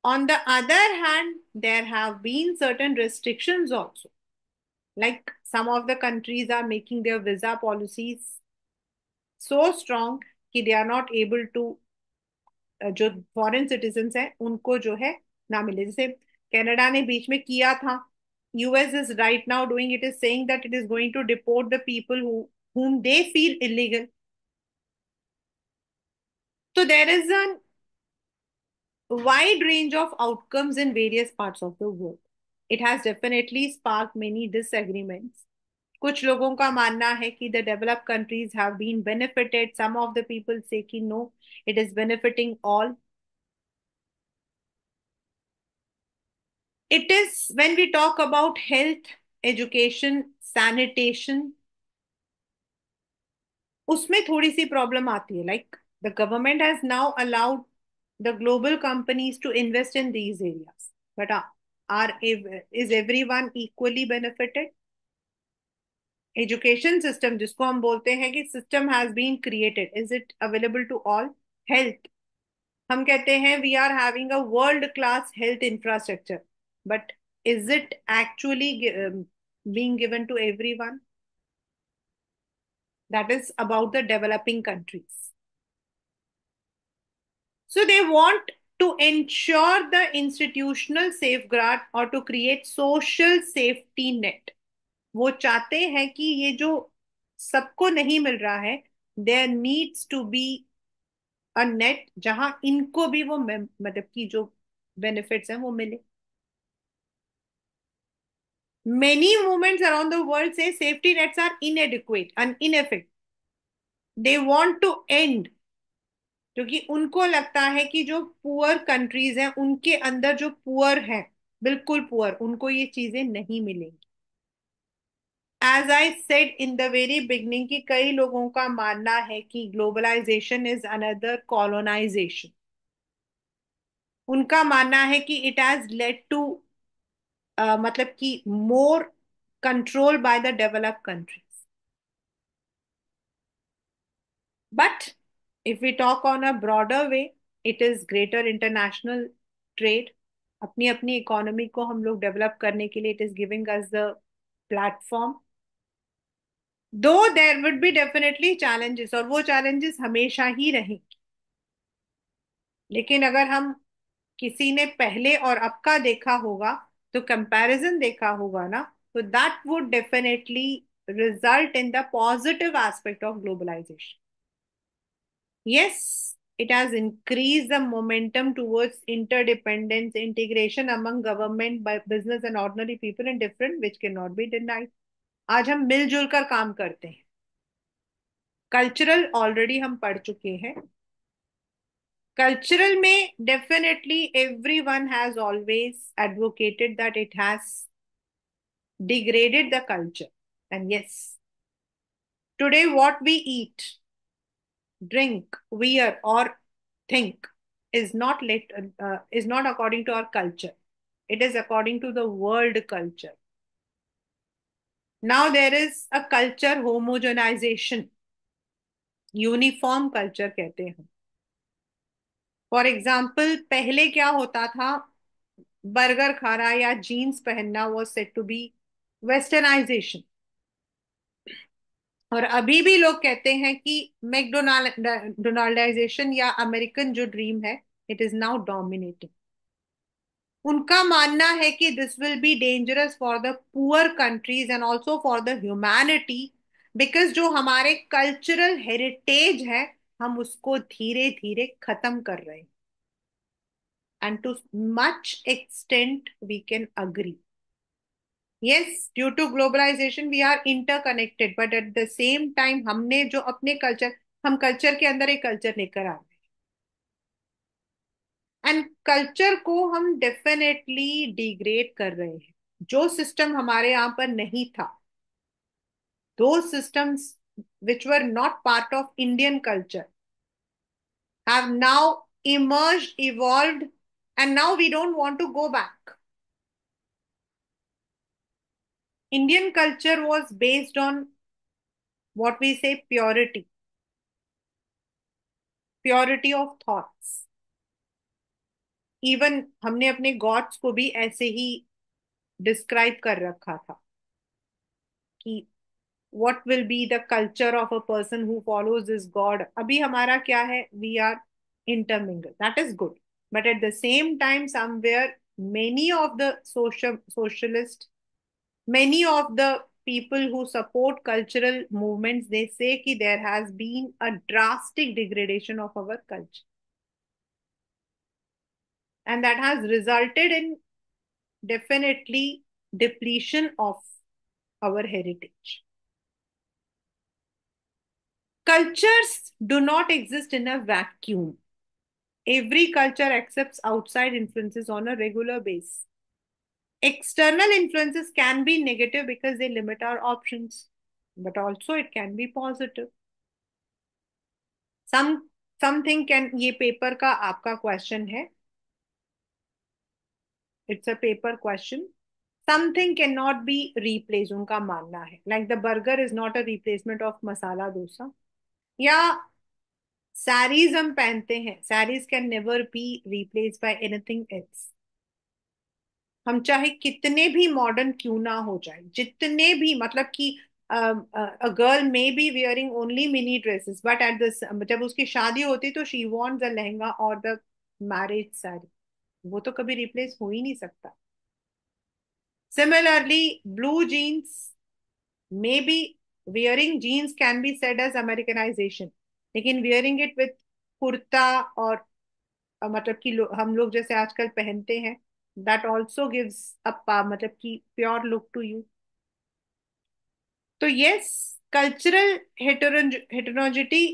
On the other hand, there have been certain restrictions also. Like some of the countries are making their visa policies so strong कि they are not able to, जो foreign citizens हैं उनको जो है ना मिले. जैसे Canada ने बीच में किया था. US is right now doing, it is saying that it is going to deport the people whom they feel illegal. So there is a wide range of outcomes in various parts of the world. It has definitely sparked many disagreements. कुछ लोगों का मानना है कि the developed countries have been benefited. Some of the people say कि no, it is benefiting all. It is when we talk about health, education, sanitation, उसमें थोड़ी सी problem आती है. Like the government has now allowed the global companies to invest in these areas. But is everyone equally benefited? Education system जिसको हम बोलते हैं कि system has been created, is it available to all? Health, हम कहते हैं we are having a world class health infrastructure, but is it actually being given to everyone? That is about the developing countries. So they want to ensure the institutional safeguard or to create social safety net. वो चाहते हैं कि ये जो सबको नहीं मिल रहा है, there needs to be a net जहां इनको भी वो मतलब कि जो बेनिफिट्स हैं वो मिले. Many movements around the world say safety nets are inadequate and ineffective. They want to end, क्योंकि उनको लगता है कि जो पुअर कंट्रीज हैं उनके अंदर जो पुअर हैं, बिल्कुल पुअर, उनको ये चीजें नहीं मिलेंगी. As I said in the very beginning कि कई लोगों का मानना है कि ग्लोबलाइजेशन इज अनदर कॉलोनाइजेशन. उनका मानना है कि इट हैज लेड टू मतलब कि more control by the developed countries. But if we talk on a broader way, it is greater international trade. अपनी अपनी इकोनॉमी को हम लोग डेवलप करने के लिए it is giving us the platform. Though there would be definitely challenges, और वो चैलेंजेस हमेशा ही रहेंगे. लेकिन अगर हम किसी ने पहले और अब का देखा होगा, तो कंपैरिजन देखा होगा ना, तो that would definitely result in the positive aspect of globalization. Yes, it has increased the momentum towards interdependence, integration among government, by business and ordinary people in different, which cannot be denied. आज हम मिलजुल कर काम करते हैं. Cultural already हम पढ़ चुके हैं. कल्चरल में definitely everyone has always advocated that it has degraded the culture. And yes, today what we eat, drink, wear, or think is not according to our culture. It is according to the world culture. Now there is a culture homogenization, uniform culture कहते हैं. For example पहले क्या होता था, burger खाना या jeans पहनना was said to be westernisation. और अभी भी लोग कहते हैं कि मैकडोनाल्डाइजेशन या अमेरिकन जो ड्रीम है, इट इज नाउ डोमिनेटिंग. उनका मानना है कि this will be dangerous for the poor countries and also for the humanity, because जो हमारे कल्चरल हेरिटेज है, हम उसको धीरे धीरे खत्म कर रहे हैं. And to much extent we can agree. yes, due to globalization we are interconnected, but at the same time हमने जो अपने कल्चर, हम कल्चर के अंदर एक कल्चर लेकर आ रहे हैं, एंड कल्चर को हम डेफिनेटली डिग्रेड कर रहे हैं. जो सिस्टम हमारे यहाँ पर नहीं था, दो systems which were not part of Indian culture have now emerged, evolved, and now we don't want to go back. Indian culture was based on what we say purity, purity of thoughts. Even हमने अपने God's को भी ऐसे ही describe कर रखा था कि what will be the culture of a person who follows this god. अभी हमारा क्या है, we are intermingle, that is good. But at the same time somewhere many of the socialist, many of the people who support cultural movements, they say कि there has been a drastic degradation of our culture, and that has resulted in definitely depletion of our heritage. Cultures do not exist in a vacuum. Every culture accepts outside influences on a regular basis. External influences can be negative because they limit our options, but also it can be positive. Some something can, ये paper का आपका question है, it's a paper question. Something can not be replace, उनका मानना है, like the burger is not a replacement of masala dosa. या साड़ीज हम पहनते हैं, saris can never be replace by anything else. हम चाहे कितने भी मॉडर्न क्यों ना हो जाए, जितने भी, मतलब कि a girl may be wearing only mini dresses, but at the जब उसकी शादी होती तो शी वॉन्ट द लहंगा और द मैरिज साड़ी. वो तो कभी रिप्लेस हो ही नहीं सकता. Similarly blue jeans, may be wearing jeans can be said as Americanisation, लेकिन वियरिंग इट विथ कुर्ता और मतलब कि हम लोग जैसे आजकल पहनते हैं, दैट ऑल्सो गिव्स अ मतलब कि प्योर लुक टू यू. तो yes, cultural heterogeneity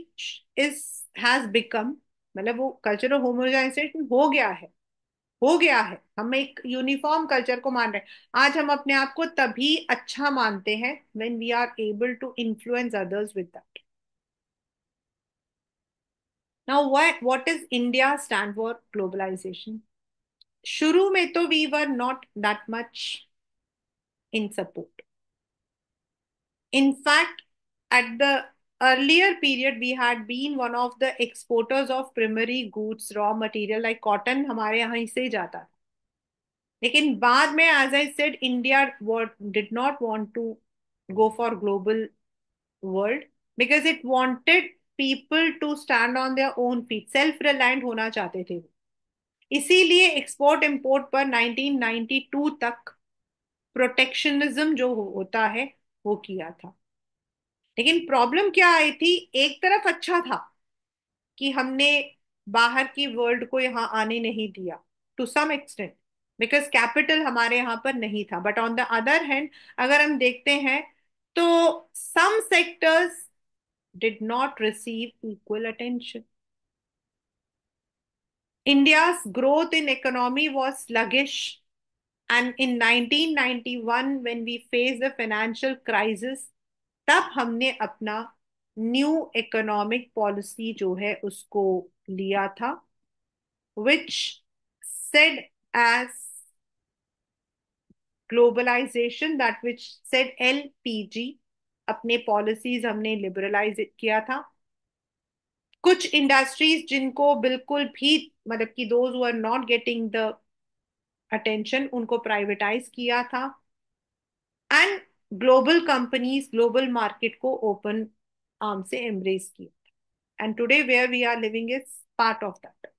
is has become, मतलब वो कल्चरल होमोजाइजेशन हो गया है. हम एक यूनिफॉर्म कल्चर को मान रहे हैं. आज हम अपने आप को तभी अच्छा मानते हैं when we are able to influence others with that. Now what is India stand for globalisation. शुरू में तो we were not that much in support. In fact at the earlier period we had been one of the exporters of primary goods, raw material like cotton हमारे यहाँ से ही जाता था. लेकिन बाद में, as I said, India did not want to go for global world because it wanted people to stand on their own feet, self reliant होना चाहते थे वो. इसीलिए एक्सपोर्ट इंपोर्ट पर 1992 तक प्रोटेक्शनिज्म जो होता है वो किया था. लेकिन प्रॉब्लम क्या आई थी, एक तरफ अच्छा था कि हमने बाहर की वर्ल्ड को यहाँ आने नहीं दिया, to some extent, because capital हमारे यहाँ पर नहीं था. But on the other hand अगर हम देखते हैं तो some sectors did not receive equal attention. India's growth in economy was sluggish, and in 1991 when we faced the financial crisis, तब हमने अपना न्यू इकोनॉमिक पॉलिसी जो है उसको लिया था, which said as globalisation, that which said LPG। अपने policies हमने लिबरलाइज किया था। कुछ इंडस्ट्रीज जिनको बिल्कुल भी मतलब कि those who are not getting the attention, उनको प्राइवेटाइज किया था। And global companies, global market को ओपन आर्म से एम्ब्रेस किया। And today where we are living is part of that.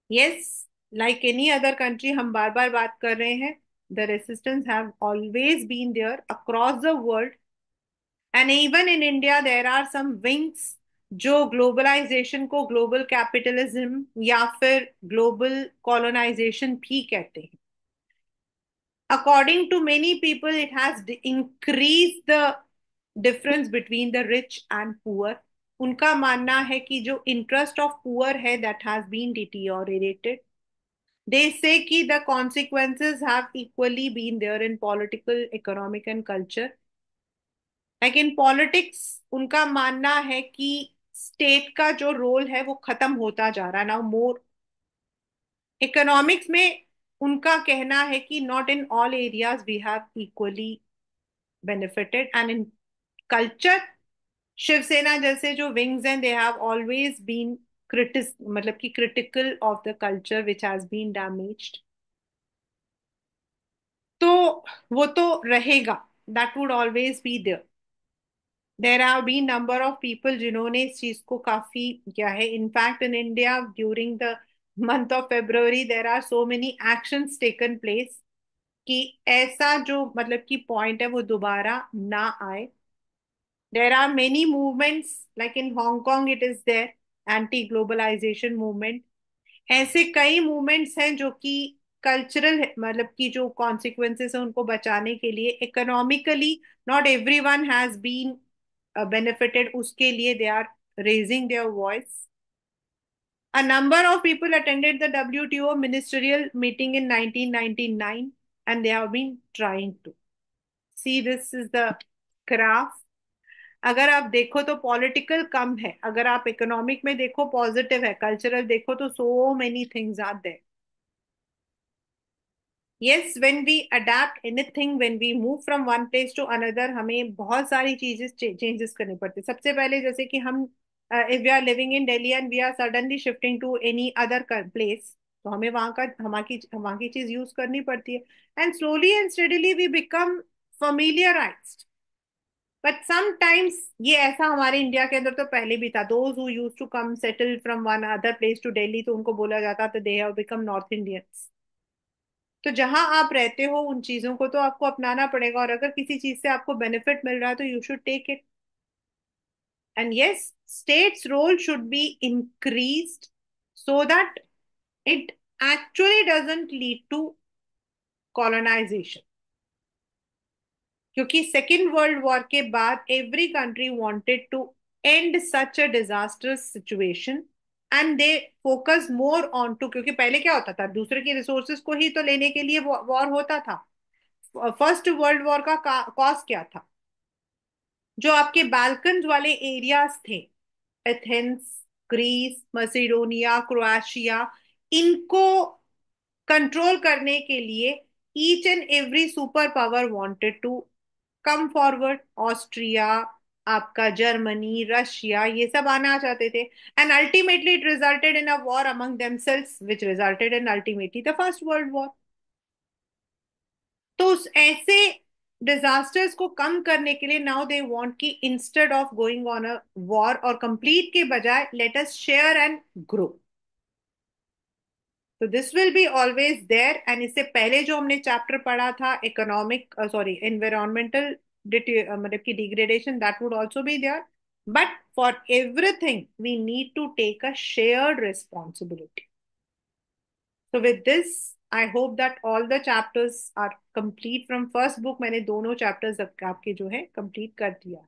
Yes, like any other country, हम बार बार बात कर रहे हैं, the resistance have always been there across the world. And even in India there are some wings जो globalisation को global capitalism या फिर ग्लोबल कॉलोनाइजेशन भी कहते हैं। According to many people, it has increased the difference between the rich and poor. उनका मानना है कि जो interest of poor है that has been deteriorated. They say कि the consequences have equally been there in political, economic and culture. Like in politics, उनका मानना है कि स्टेट का जो रोल है वो खत्म होता जा रहा है नाउ मोर। इकोनॉमिक्स में उनका कहना है कि not in all areas we have equally benefited, and in culture, Shiv Sena जैसे जो विंग्स हैं they have always been critics मतलब कि critical of the culture which has been damaged. तो वो तो रहेगा, that would always be there. There have been number of people जिन्होंने इस चीज को काफी किया है। In fact in India during the month of February there are so many actions taken place कि ऐसा जो मतलब कि पॉइंट है वो दोबारा ना आए। There are many movements, like in Hong Kong, it is there, anti-globalization movement. ऐसे कई मूवमेंट्स हैं जो कि कल्चरल मतलब कि जो कॉन्सिक्वेंसेस है उनको बचाने के लिए economically not everyone has been benefited, उसके लिए they are raising their voice. A number of people attended the WTO ministerial meeting in 1999 and they have been trying to see, this is the graph। अगर आप देखो तो political कम है, अगर आप economic में देखो पॉजिटिव है, कल्चरल देखो तो so many things are there. Yes, when we adapt anything, when we move from one place to another, हमें बहुत सारी चीजें चेंजेस करनी पड़ती है। सबसे पहले जैसे कि हम if we are living in Delhi and we are suddenly shifting to any other place, तो हमें वहाँ की चीज यूज करनी पड़ती है। And slowly and steadily we become familiarized। But sometimes ये ऐसा हमारे इंडिया के अंदर तो पहले भी था, those who used to come settle from one other place to Delhi, तो उनको बोला जाता था they have become North Indians. तो जहां आप रहते हो उन चीजों को तो आपको अपनाना पड़ेगा, और अगर किसी चीज से आपको बेनिफिट मिल रहा है तो you should take it. And yes, state's role should be increased so that it actually doesn't lead to colonisation. क्योंकि सेकेंड वर्ल्ड वॉर के बाद every country wanted to end such a disasters situation and they focus more on to, क्योंकि पहले क्या होता था, दूसरे के रिसोर्सेज को ही तो लेने के लिए वॉर होता था। फर्स्ट वर्ल्ड वॉर का कॉज क्या था? जो आपके बाल्कन्स वाले एरियाज थे, एथेंस, ग्रीस, मसिडोनिया, क्रोएशिया, इनको कंट्रोल करने के लिए each and every super power wanted to come forward. Austria, आपका जर्मनी, रशिया, ये सब आना चाहते थे। And ultimately it resulted in a war among themselves which resulted in ultimately the First World War. तो उस ऐसे डिजास्टर्स को कम करने के लिए नाउ दे वांट कि instead of going on a war और कंप्लीट के बजाय let us share and grow. तो this will be always there. And इससे पहले जो हमने चैप्टर पढ़ा था इकोनॉमिक सॉरी एनवायरमेंटल मतलब की degradation, that would also be there. But for everything we need to take a shared responsibility. So with this, I hope that all the chapters are complete from first book। मैंने दोनों chapters आपके जो है complete कर दिया है।